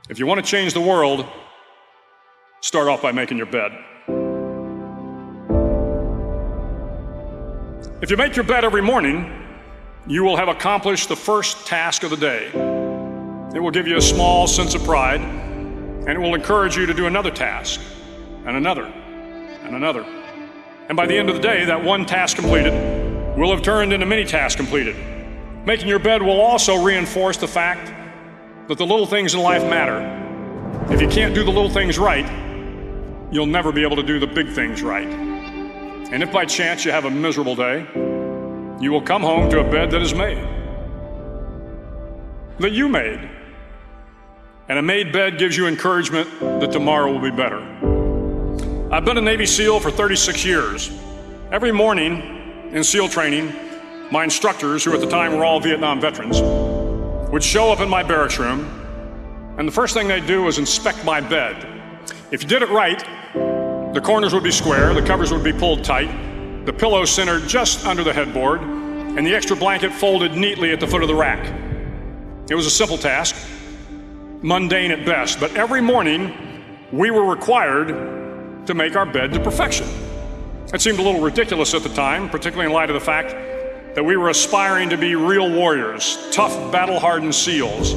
If you want to change the world, start off by making your bed. If you make your bed every morning, you will have accomplished the first task of the day. It will give you a small sense of pride, and it will encourage you to do another task, and another, and another. And by the end of the day, that one task completed will have turned into many tasks completed. Making your bed will also reinforce the fact that the little things in life matter. If you can't do the little things right, you'll never be able to do the big things right. And if by chance you have a miserable day, you will come home to a bed that is made, that you made. And a made bed gives you encouragement that tomorrow will be better. I've been a Navy SEAL for 36 years. Every morning in SEAL training, my instructors, who at the time were all Vietnam veterans, would show up in my barracks room, and the first thing they'd do was inspect my bed. If you did it right, the corners would be square, the covers would be pulled tight, the pillow centered just under the headboard, and the extra blanket folded neatly at the foot of the rack. It was a simple task, mundane at best, but every morning we were required to make our bed to perfection. It seemed a little ridiculous at the time, particularly in light of the fact that we were aspiring to be real warriors, tough, battle-hardened SEALs.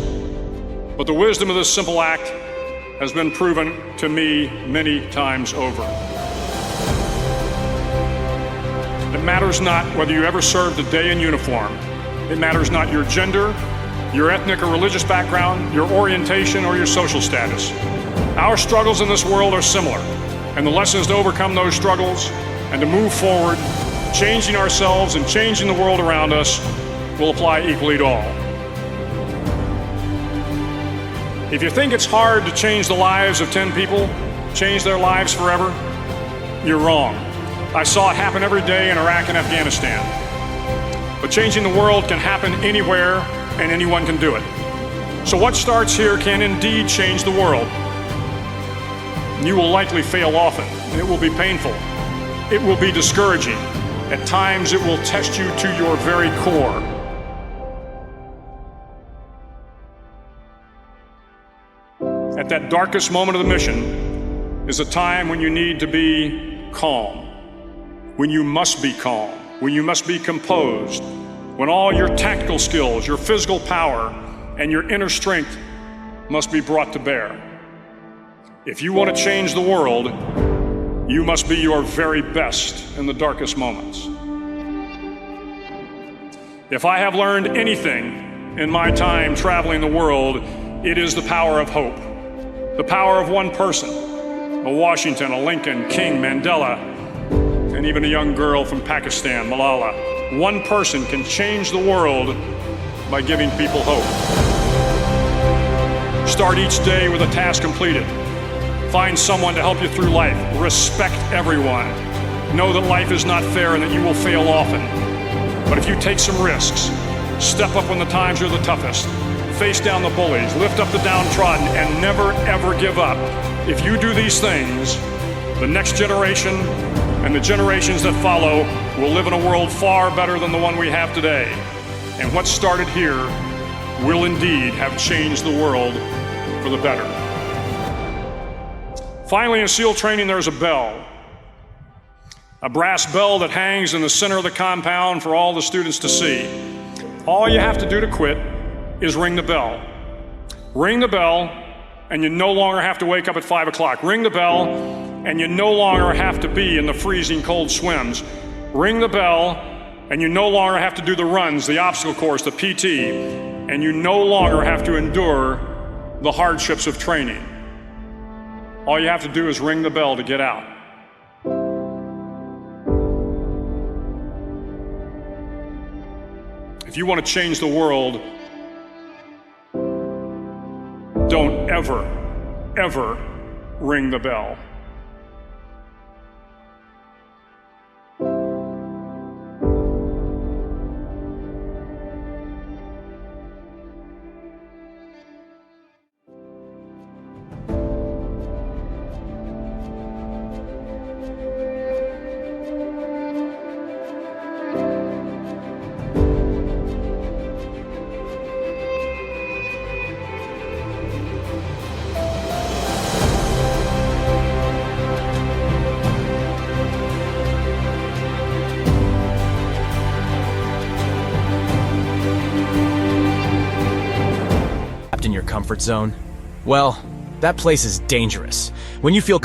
But the wisdom of this simple act has been proven to me many times over. It matters not whether you ever served a day in uniform. It matters not your gender, your ethnic or religious background, your orientation, or your social status. Our struggles in this world are similar, and the lessons to overcome those struggles and to move forward, changing ourselves and changing the world around us, will apply equally to all. If you think it's hard to change the lives of 10 people, change their lives forever, you're wrong. I saw it happen every day in Iraq and Afghanistan. But changing the world can happen anywhere, and anyone can do it. So what starts here can indeed change the world. You will likely fail often. It will be painful. It will be discouraging. At times, it will test you to your very core. At that darkest moment of the mission is a time when you need to be calm, when you must be calm, when you must be composed, when all your tactical skills, your physical power, and your inner strength must be brought to bear. If you want to change the world, you must be your very best in the darkest moments. If I have learned anything in my time traveling the world, it is the power of hope. The power of one person, a Washington, a Lincoln, King, Mandela, and even a young girl from Pakistan, Malala. One person can change the world by giving people hope. Start each day with a task completed. Find someone to help you through life. Respect everyone. Know that life is not fair and that you will fail often. But if you take some risks, step up when the times are the toughest, face down the bullies, lift up the downtrodden, and never ever give up. If you do these things, the next generation and the generations that follow will live in a world far better than the one we have today. And what started here will indeed have changed the world for the better. Finally, in SEAL training, there's a bell. A brass bell that hangs in the center of the compound for all the students to see. All you have to do to quit is ring the bell. Ring the bell, and you no longer have to wake up at 5 o'clock. Ring the bell, and you no longer have to be in the freezing cold swims. Ring the bell, and you no longer have to do the runs, the obstacle course, the PT, and you no longer have to endure the hardships of training. All you have to do is ring the bell to get out. If you want to change the world, don't ever, ever ring the bell. comfort zone? Well, that place is dangerous. When you feel